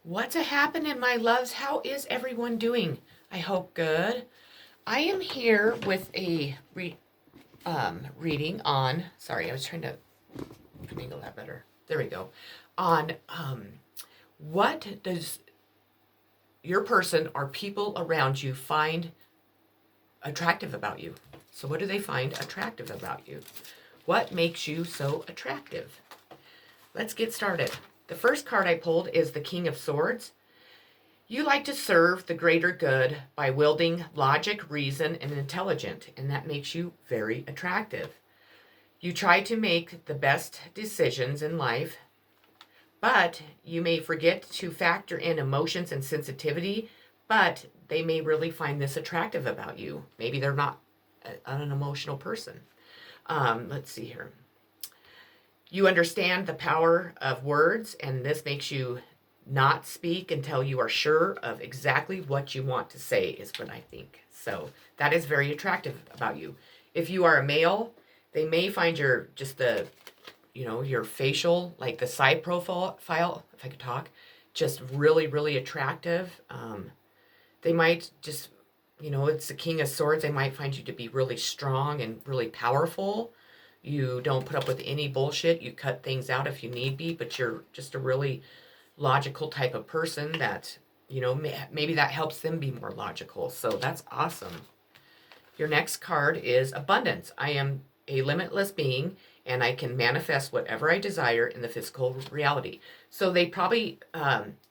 What's a happening, my loves? How is everyone doing? I hope good. I am here with a reading on. Sorry, I was trying to angle that better. There we go. On what does your person or people around you find attractive about you? So, what do they find attractive about you? What makes you so attractive? Let's get started. The first card I pulled is the King of Swords. You like to serve the greater good by wielding logic, reason, and intelligence, and that makes you very attractive. You try to make the best decisions in life, but you may forget to factor in emotions and sensitivity, but they may really find this attractive about you. Maybe they're not an emotional person. Let's see here. You understand the power of words, and this makes you not speak until you are sure of exactly what you want to say, is what I think. So that is very attractive about you. If you are a male, they may find your just the your facial, like the side profile, if I could talk, just really, really attractive. They might just, it's the King of Swords. They might find you to be really strong and really powerful. You don't put up with any bullshit. You cut things out if you need be, but you're just a really logical type of person that, maybe that helps them be more logical. So that's awesome. Your next card is Abundance. I am a limitless being and I can manifest whatever I desire in the physical reality. So they probably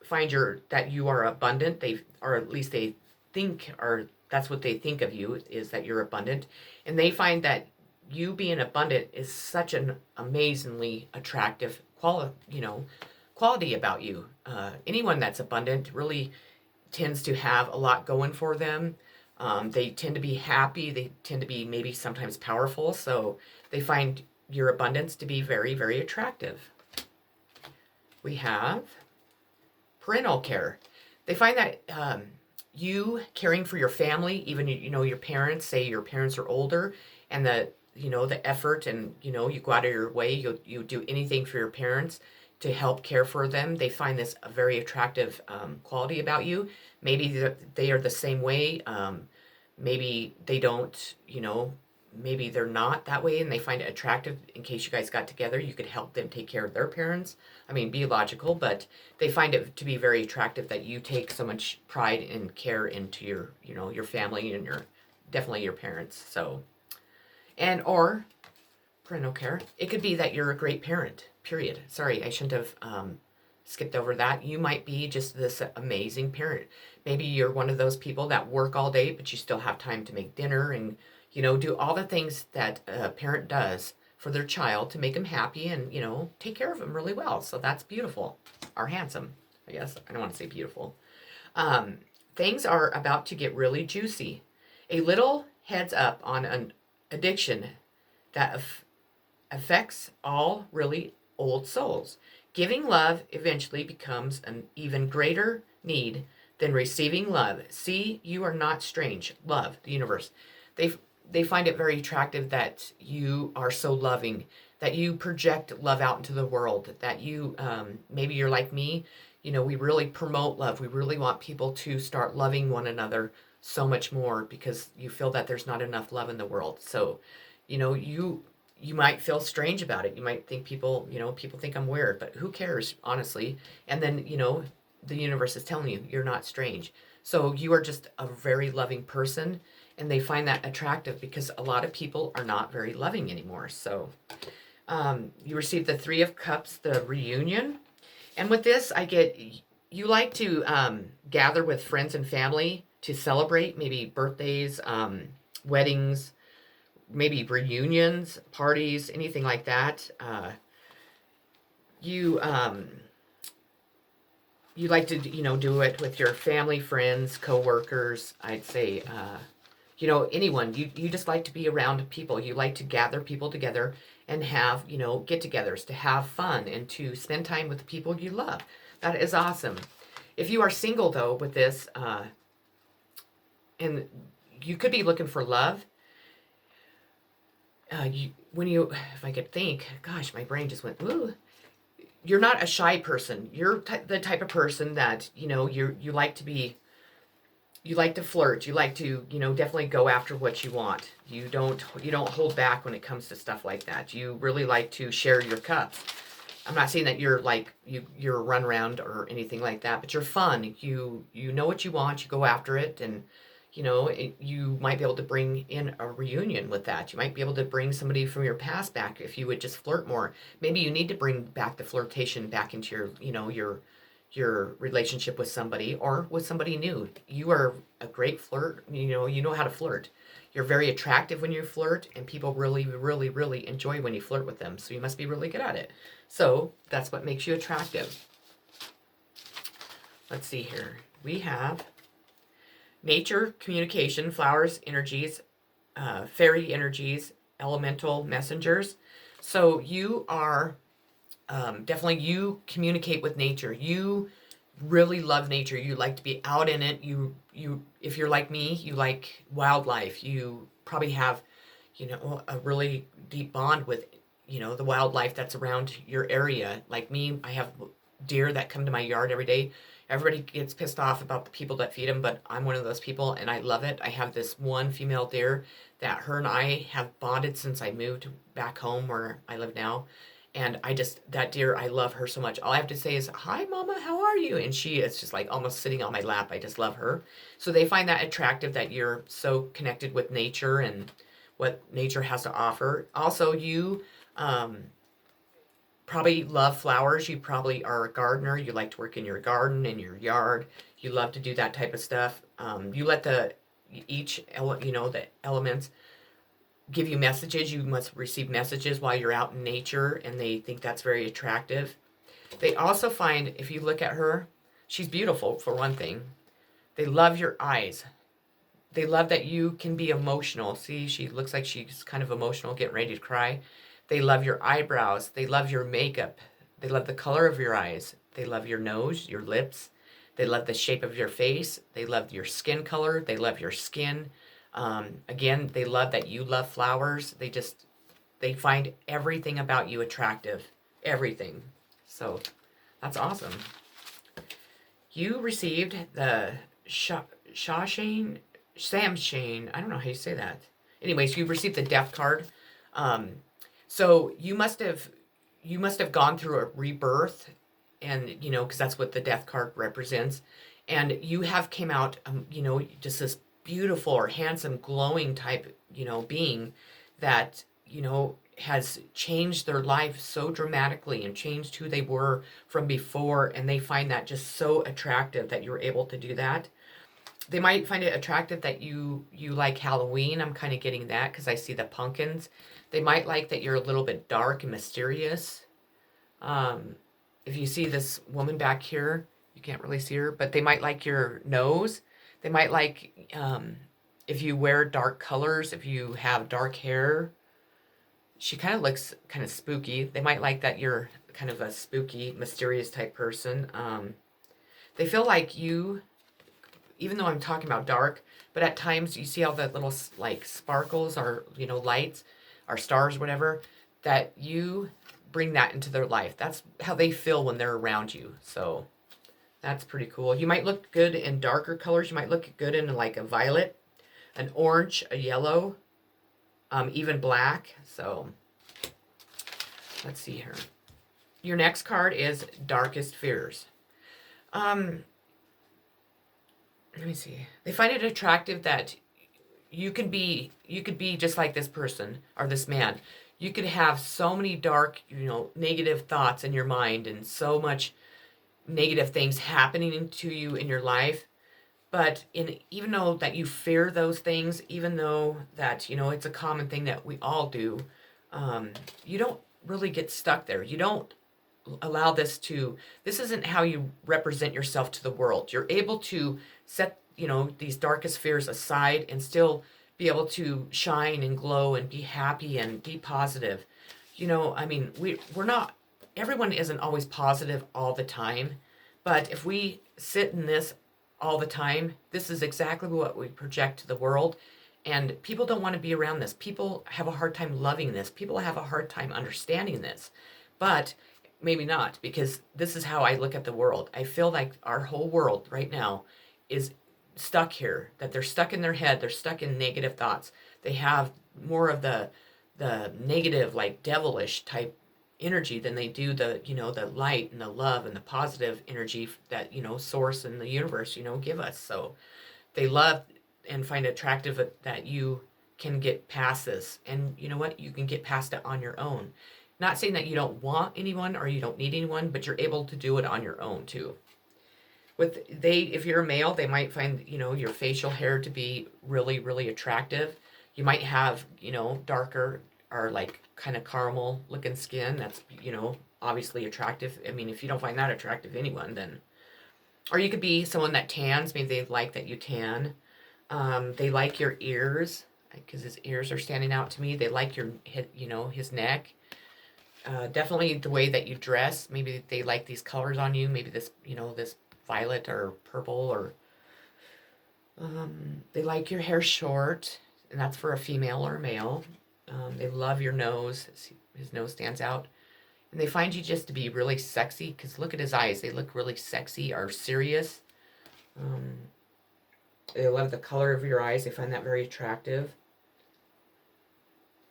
find that you are abundant. Or at least they think, or that's what they think of you, is that you're abundant. And they find that you being abundant is such an amazingly attractive quality about you. Anyone that's abundant really tends to have a lot going for them. They tend to be happy. They tend to be maybe sometimes powerful. So they find your abundance to be very, very attractive. We have parental care. They find that you caring for your family, even your parents, say your parents are older, and the effort, and you go out of your way, you do anything for your parents to help care for them. They find this a very attractive quality about you. Maybe they are the same way. Maybe they don't, maybe they're not that way and they find it attractive. In case you guys got together, you could help them take care of their parents. I mean, be logical, but they find it to be very attractive that you take so much pride and care into your family and definitely your parents. So, and or parental care. It could be that you're a great parent, period. Sorry, I shouldn't have skipped over that. You might be just this amazing parent. Maybe you're one of those people that work all day, but you still have time to make dinner and, do all the things that a parent does for their child to make them happy and, take care of them really well. So that's beautiful. Or handsome, I guess. I don't want to say beautiful. Things are about to get really juicy. A little heads up on an addiction that affects all really old souls. Giving love eventually becomes an even greater need than receiving love. See, you are not strange. Love, the universe. They they find it very attractive that you are so loving, that you project love out into the world, that you maybe you're like me. We really promote love. We really want people to start loving one another so much more because you feel that there's not enough love in the world. So, you might feel strange about it. You might think people think I'm weird, but who cares, honestly? And then, the universe is telling you you're not strange. So you are just a very loving person, and they find that attractive because a lot of people are not very loving anymore. So you receive the Three of Cups, the reunion. And with this, I get you like to gather with friends and family to celebrate maybe birthdays, weddings, maybe reunions, parties, anything like that. You you like to do it with your family, friends, coworkers. I'd say anyone. You just like to be around people. You like to gather people together and have get-togethers to have fun and to spend time with the people you love. That is awesome. If you are single though with this, and you could be looking for love, if I could think, gosh, my brain just went, ooh. you're not a shy person. You're the type of person that, you like to be, you like to flirt. You like to, definitely go after what you want. You don't hold back when it comes to stuff like that. You really like to share your cups. I'm not saying that you're like you're a run around or anything like that, but you're fun. You know what you want, you go after it, and you might be able to bring in a reunion with that. You might be able to bring somebody from your past back if you would just flirt more. Maybe you need to bring back the flirtation back into your relationship with somebody or with somebody new. You are a great flirt. You know how to flirt. You're very attractive when you flirt, and people really, really, really enjoy when you flirt with them. So you must be really good at it. So that's what makes you attractive. Let's see here. We have nature, communication, flowers, energies, fairy energies, elemental messengers. So you are definitely, you communicate with nature. You really love nature. You like to be out in it. If you're like me, you like wildlife. You probably have, a really deep bond with, the wildlife that's around your area. Like me, I have deer that come to my yard every day. Everybody gets pissed off about the people that feed them, but I'm one of those people and I love it. I have this one female deer that her and I have bonded since I moved back home where I live now. And that deer, I love her so much. All I have to say is, "Hi, Mama, how are you?" And she is just like almost sitting on my lap. I just love her. So they find that attractive that you're so connected with nature and what nature has to offer. Also, you um, probably love flowers. You probably are a gardener. You like to work in your garden, in your yard. You love to do that type of stuff. You let the elements give you messages. You must receive messages while you're out in nature, and they think that's very attractive. They also find, if you look at her, she's beautiful for one thing. They love your eyes. They love that you can be emotional. See, she looks like she's kind of emotional, getting ready to cry. They love your eyebrows. They love your makeup. They love the color of your eyes. They love your nose, your lips. They love the shape of your face. They love your skin color. They love your skin. Again, they love that you love flowers. They find everything about you attractive. Everything. So that's awesome. You received the Shawshane, Samshane. I don't know how you say that. Anyways, you received the death card. Um, so you must have gone through a rebirth, and because that's what the death card represents. And you have came out, just this beautiful or handsome, glowing type, being that has changed their life so dramatically and changed who they were from before, and they find that just so attractive that you're able to do that. They might find it attractive that you like Halloween. I'm kind of getting that because I see the pumpkins. They might like that you're a little bit dark and mysterious. Um, if you see this woman back here, you can't really see her, but they might like your nose. They might like if you wear dark colors, if you have dark hair. She kind of looks kind of spooky. They might like that you're kind of a spooky, mysterious type person. They feel like you, even though I'm talking about dark, but at times you see all the little like sparkles or lights or stars, whatever, that you bring that into their life. That's how they feel when they're around you. So that's pretty cool. You might look good in darker colors. You might look good in like a violet, an orange, a yellow, even black. So let's see here. Your next card is Darkest Fears. Um, Let me see. They find it attractive that you could be just like this person or this man. You could have so many dark, negative thoughts in your mind and so much negative things happening to you in your life. But even though that you fear those things, even though that it's a common thing that we all do, you don't really get stuck there. You don't allow this isn't how you represent yourself to the world. You're able to set these darkest fears aside and still be able to shine and glow and be happy and be positive. I mean, we're not, everyone isn't always positive all the time, but if we sit in this all the time, this is exactly what we project to the world. And people don't want to be around this. People have a hard time loving this. People have a hard time understanding this. But maybe not, because this is how I look at the world. I feel like our whole world right now is stuck here, that they're stuck in their head, they're stuck in negative thoughts. They have more of the negative, like devilish type energy than they do the, the light and the love and the positive energy that, source and the universe, give us. So they love and find attractive that you can get past this. And you know what? You can get past it on your own. Not saying that you don't want anyone or you don't need anyone, but you're able to do it on your own too. If you're a male, they might find, your facial hair to be really, really attractive. You might have, darker or like kind of caramel looking skin. That's, obviously attractive. I mean, if you don't find that attractive, anyone, then, or you could be someone that tans. Maybe they like that you tan. They like your ears because his ears are standing out to me. They like his neck. Definitely the way that you dress. Maybe they like these colors on you. Maybe this violet or purple, or they like your hair short, and that's for a female or a male. They love your nose. His nose stands out. And they find you just to be really sexy, because look at his eyes. They look really sexy or serious. They love the color of your eyes. They find that very attractive.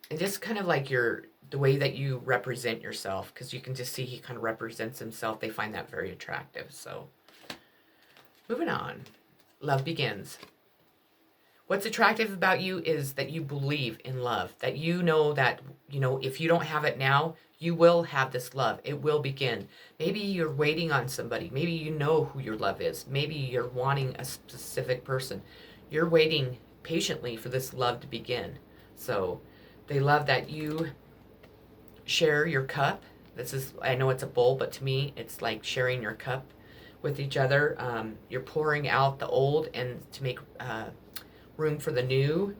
And just kind of like the way that you represent yourself, because you can just see he kind of represents himself. They find that very attractive. So, moving on. Love begins. What's attractive about you is that you believe in love. That you know that, if you don't have it now, you will have this love. It will begin. Maybe you're waiting on somebody. Maybe you know who your love is. Maybe you're wanting a specific person. You're waiting patiently for this love to begin. So they love that you share your cup. I know it's a bowl, but to me, it's like sharing your cup with each other. You're pouring out the old and to make room for the new.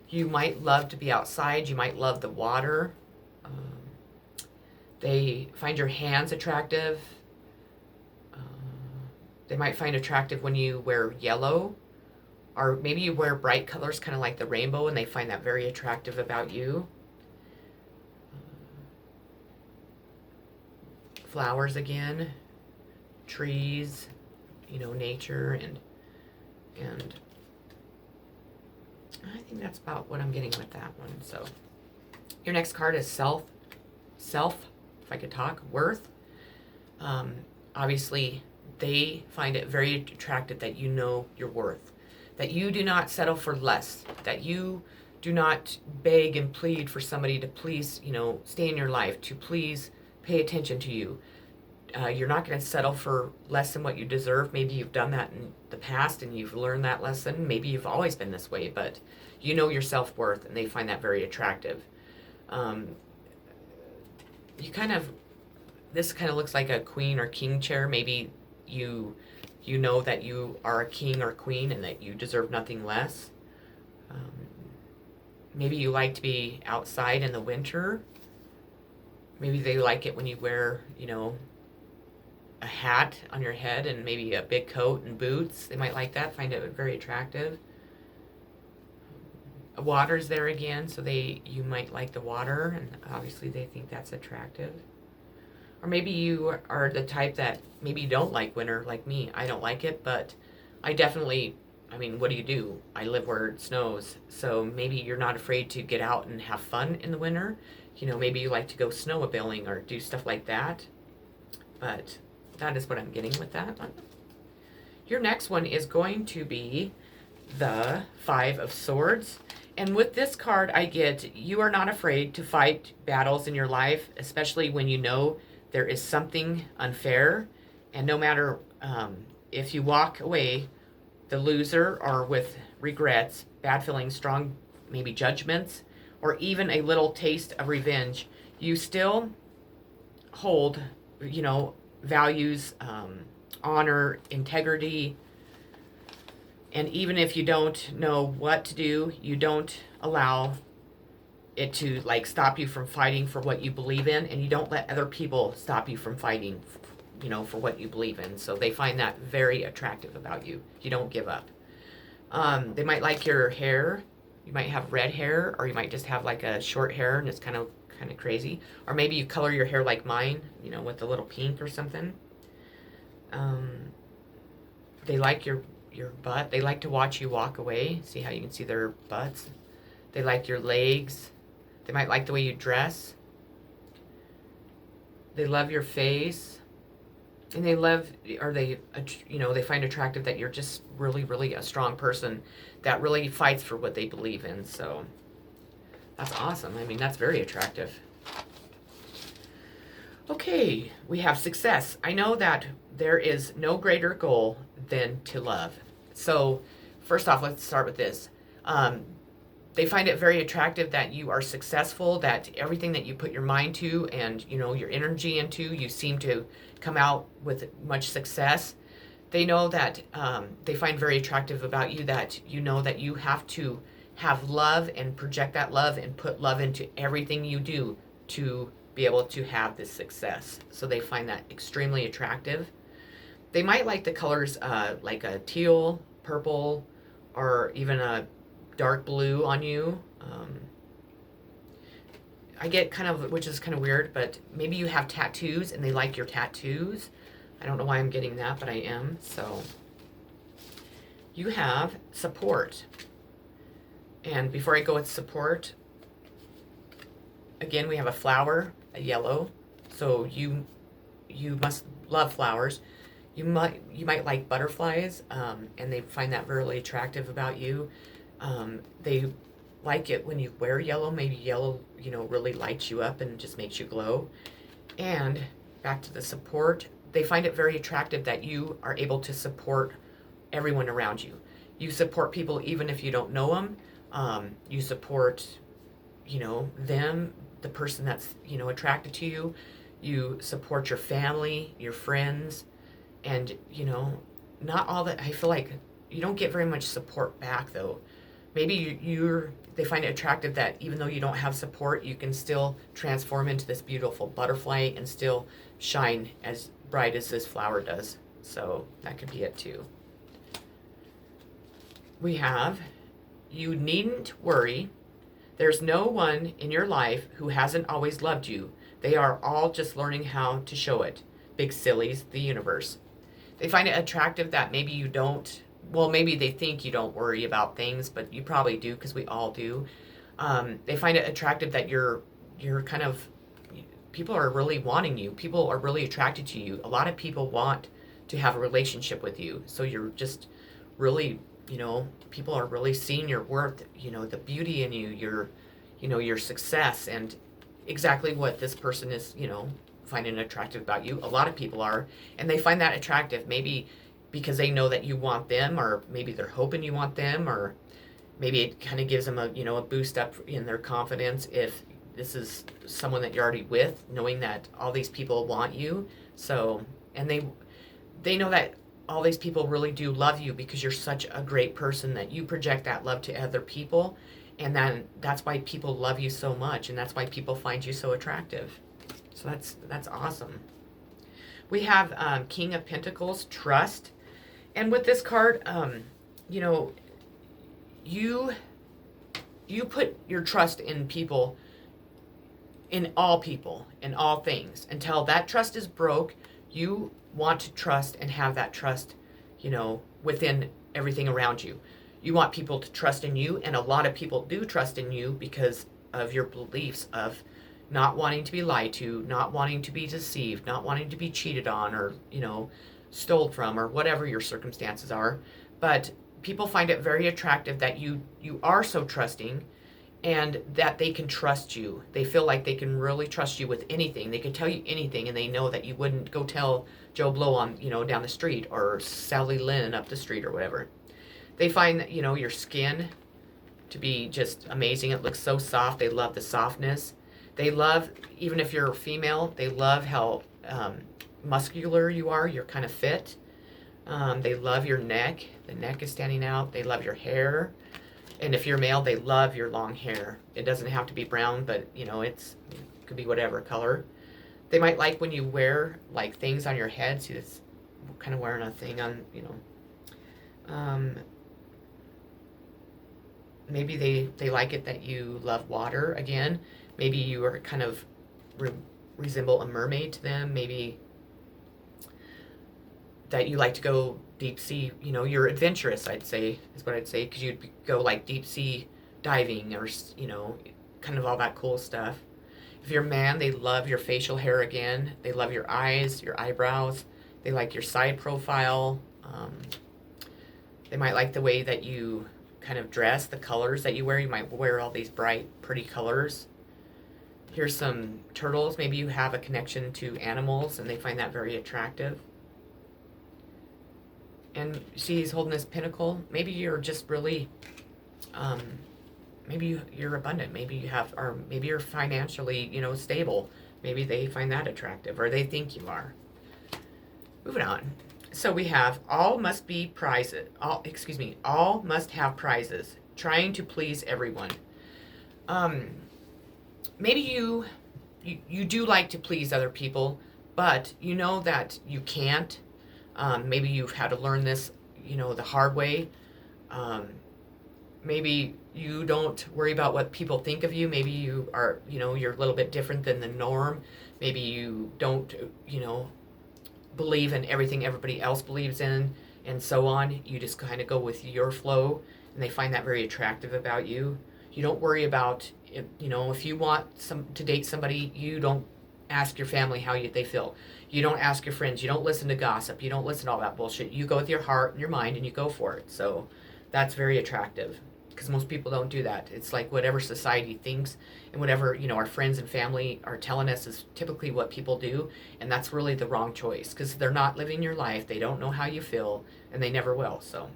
You might love to be outside. You might love the water. They find your hands attractive. They might find attractive when you wear yellow, or maybe you wear bright colors, kind of like the rainbow, and they find that very attractive about you. Flowers again, trees, nature, and I think that's about what I'm getting with that one. So your next card is self, if I could talk, worth. Obviously, they find it very attractive that you know your worth, that you do not settle for less, that you do not beg and plead for somebody to please, stay in your life, to please pay attention to you. You're not going to settle for less than what you deserve. Maybe you've done that in the past and you've learned that lesson. Maybe you've always been this way, but you know your self-worth, and they find that very attractive. This kind of looks like a queen or king chair. Maybe you know that you are a king or queen and that you deserve nothing less. Maybe you like to be outside in the winter. Maybe they like it when you wear, a hat on your head and maybe a big coat and boots. They might like that, find it very attractive. Water's there again, so you might like the water, and obviously they think that's attractive. Or maybe you are the type that maybe you don't like winter, like me. I don't like it, but I definitely, what do? I live where it snows, so maybe you're not afraid to get out and have fun in the winter. Maybe you like to go snowmobiling or do stuff like that. But that is what I'm getting with that one. Your next one is going to be the Five of Swords. And with this card, I get you are not afraid to fight battles in your life, especially when you know there is something unfair. And no matter if you walk away the loser or with regrets, bad feelings, strong maybe judgments, or even a little taste of revenge, you still hold, values, honor, integrity. And even if you don't know what to do, you don't allow it to stop you from fighting for what you believe in, and you don't let other people stop you from fighting, for what you believe in. So they find that very attractive about you. You don't give up. They might like your hair. You might have red hair, or you might just have a short hair and it's kind of kind of crazy. Or maybe you color your hair like mine, you know, with a little pink or something. They like your butt. They like to watch you walk away. See how you can see their butts? They like your legs. They might like the way you dress. They love your face. And they love, or they, you know, they find attractive that you're just really, really a strong person that really fights for what they believe in. So that's awesome. I mean, that's very attractive. Okay, we have success. I know that there is no greater goal than to love. So first off, let's start with this. They find it very attractive that you are successful, that everything that you put your mind to and, you know, your energy into, you seem to come out with much success. They know that they find very attractive about you that you know that you have to have love and project that love and put love into everything you do to be able to have this success. So they find that extremely attractive. They might like the colors like a teal, purple, or even a dark blue on you. I get kind of, which is kind of weird, but maybe you have tattoos and they like your tattoos. I don't know why I'm getting that, but I am. So you have support. And before I go with support, again, we have a flower, a yellow. So you must love flowers. You might like butterflies, and they find that really attractive about you. They like it when you wear yellow. Maybe yellow, you know, really lights you up and just makes you glow. And back to the support, they find it very attractive that you are able to support everyone around you. You support people even if you don't know them. You support, you know, them, the person that's, you know, attracted to you. You support your family, your friends, and, you know, not all that. I feel like you don't get very much support back though. Maybe they find it attractive that even though you don't have support, you can still transform into this beautiful butterfly and still shine as bright as this flower does. So that could be it too. We have, you needn't worry. There's no one in your life who hasn't always loved you. They are all just learning how to show it. Big sillies, the universe. They find it attractive that maybe you don't, well, maybe they think you don't worry about things, but you probably do because we all do. They find it attractive that you're kind of, people are really wanting you. People are really attracted to you. A lot of people want to have a relationship with you. So you're just really, you know, people are really seeing your worth, you know, the beauty in you, your success, and exactly what this person is, you know, finding attractive about you. A lot of people are, and they find that attractive maybe because they know that you want them, or maybe they're hoping you want them, or maybe it kind of gives them a, you know, a boost up in their confidence if this is someone that you're already with, knowing that all these people want you. So, and they know that all these people really do love you because you're such a great person that you project that love to other people, and then that's why people love you so much, and that's why people find you so attractive. So that's awesome. We have King of Pentacles, trust. And with this card, you know, you put your trust in people, in all people, in all things. Until that trust is broke, you want to trust and have that trust, you know, within everything around you. You want people to trust in you, and a lot of people do trust in you because of your beliefs of not wanting to be lied to, not wanting to be deceived, not wanting to be cheated on, or, you know, stole from, or whatever your circumstances are. But people find it very attractive that you are so trusting and that they can trust you. They feel like they can really trust you with anything. They can tell you anything, and they know that you wouldn't go tell Joe Blow on, you know, down the street, or Sally Lynn up the street, or whatever. They find that, you know, your skin to be just amazing. It looks so soft. They love the softness. They love, even if you're a female, they love how muscular you are. You're kind of fit. They love your neck. The neck is standing out. They love your hair. And if you're male, they love your long hair. It doesn't have to be brown, but, you know, it could be whatever color. They might like when you wear, like, things on your head. See, it's kind of wearing a thing on, you know. Maybe they like it that you love water again. Maybe you are kind of resemble a mermaid to them. Maybe that you like to go deep sea. You're adventurous, I'd say, is what I'd say, because you'd go like deep sea diving or, kind of all that cool stuff. If you're a man, they love your facial hair again. They love your eyes, your eyebrows. They like your side profile. They might like the way that you kind of dress, the colors that you wear. You might wear all these bright, pretty colors. Here's some turtles. Maybe you have a connection to animals and they find that very attractive. And see, he's holding this pinnacle. Maybe you're just really, maybe you're abundant. Maybe you have, or maybe you're financially, stable. Maybe they find that attractive, or they think you are. Moving on. So we have all must be prizes. All must have prizes. Trying to please everyone. Maybe you do like to please other people, but you know that you can't. Maybe you've had to learn this, the hard way. Maybe you don't worry about what people think of you. Maybe you are, you're a little bit different than the norm. Maybe you don't, believe in everything everybody else believes in, and so on. You just kind of go with your flow, and they find that very attractive about you. You don't worry about, if you want to date somebody, you don't ask your family how they feel. You don't ask your friends. You don't listen to gossip. You don't listen to all that bullshit. You go with your heart and your mind, and you go for it. So that's very attractive, because most people don't do that. It's like whatever society thinks and whatever, our friends and family are telling us is typically what people do, and that's really the wrong choice, because they're not living your life. They don't know how you feel, and they never will. So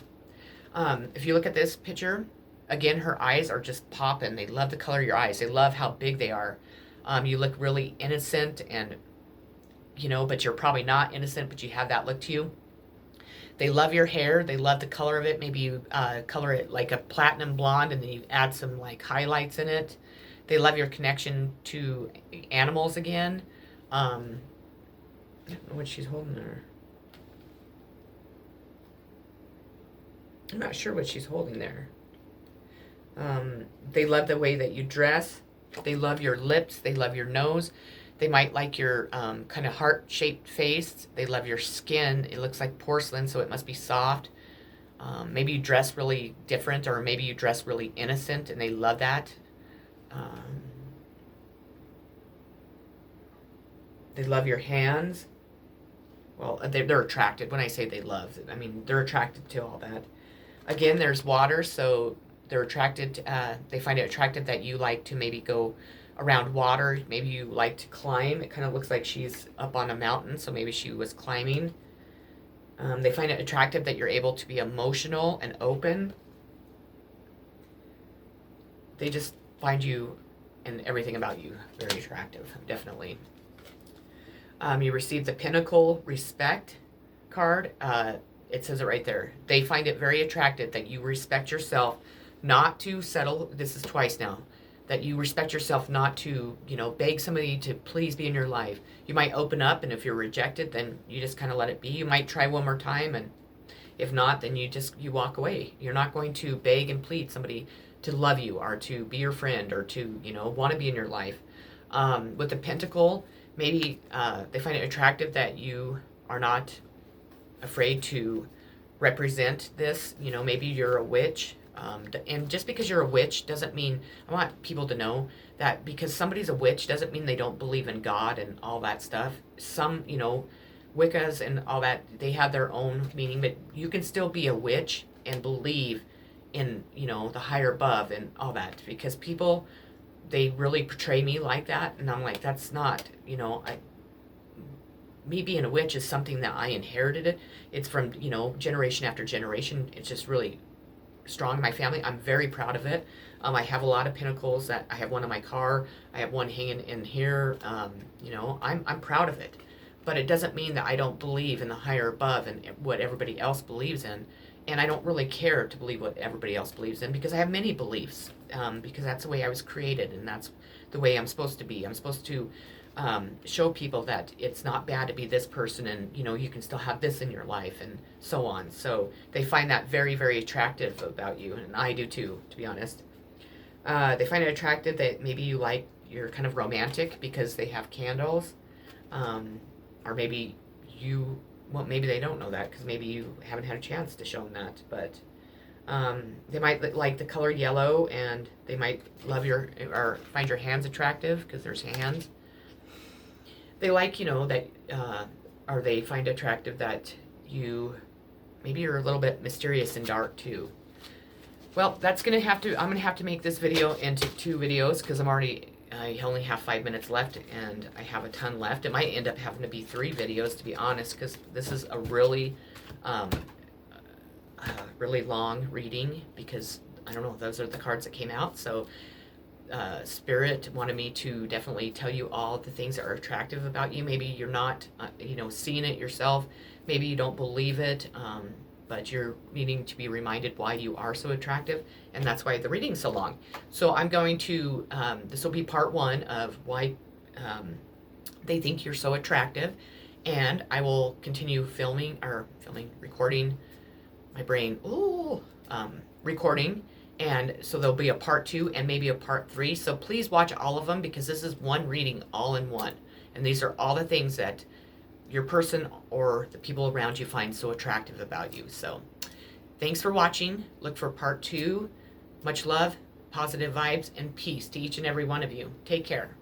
if you look at this picture, again, her eyes are just popping. They love the color of your eyes. They love how big they are. You look really innocent, and but you're probably not innocent, but you have that look to you. They love your hair. They love the color of it. Maybe you color it like a platinum blonde, and then you add some like highlights in it. They love your connection to animals again. I don't know what she's holding there. I'm not sure what she's holding there. They love the way that you dress. They love your lips. They love your nose. They might like your kind of heart-shaped face. They love your skin. It looks like porcelain, so it must be soft. Maybe you dress really different, or maybe you dress really innocent, and they love that. They love your hands. Well, they're attracted. When I say they love, I mean they're attracted to all that. Again, there's water, so they're attracted. They find it attractive that you like to maybe go around water. Maybe you like to climb. It kind of looks like she's up on a mountain, so maybe she was climbing. They find it attractive that you're able to be emotional and open. They just find you and everything about you very attractive, definitely. You receive the Pinnacle Respect card. It says it right there. They find it very attractive that you respect yourself, not to settle. This is twice now. That you respect yourself, not to, beg somebody to please be in your life. You might open up, and if you're rejected, then you just kind of let it be. You might try one more time, and if not, then you walk away. You're not going to beg and plead somebody to love you, or to be your friend, or to, want to be in your life. With the Pentacle, maybe they find it attractive that you are not afraid to represent this. Maybe you're a witch. And just because you're a witch doesn't mean, I want people to know that because somebody's a witch doesn't mean they don't believe in God and all that stuff. Some, Wiccas and all that, they have their own meaning, but you can still be a witch and believe in, the higher above and all that, because people, they really portray me like that, and I'm like, that's not, me being a witch is something that I inherited it. It's from, generation after generation. It's just really strong in my family. I'm very proud of it. I have a lot of pinnacles. That I have one in my car. I have one hanging in here. I'm proud of it, but it doesn't mean that I don't believe in the higher above and what everybody else believes in. And I don't really care to believe what everybody else believes in, because I have many beliefs, because that's the way I was created, and that's the way I'm supposed to be. I'm supposed to show people that it's not bad to be this person, and you can still have this in your life, and so on. So they find that very, very attractive about you, and I do too, to be honest. They find it attractive that maybe you like you're kind of romantic because they have candles, or maybe you, well, maybe they don't know that because maybe you haven't had a chance to show them that, but they might like the color yellow, and they might love your or find your hands attractive because there's hands. They like, that, or they find attractive that you, maybe you're a little bit mysterious and dark too. Well, I'm gonna have to make this video into 2 videos because I only have 5 minutes left and I have a ton left. It might end up having to be 3 videos, to be honest, because this is a really, really long reading, because I don't know, those are the cards that came out. So Spirit wanted me to definitely tell you all the things that are attractive about you. Maybe you're not, seeing it yourself. Maybe you don't believe it, but you're needing to be reminded why you are so attractive, and that's why the reading's so long. So I'm going to, this will be part 1 of why they think you're so attractive, and I will continue recording, my brain, recording. And so there'll be a part 2 and maybe a part 3. So please watch all of them, because this is one reading all in one. And these are all the things that your person or the people around you find so attractive about you. So thanks for watching. Look for part 2. Much love, positive vibes, and peace to each and every one of you. Take care.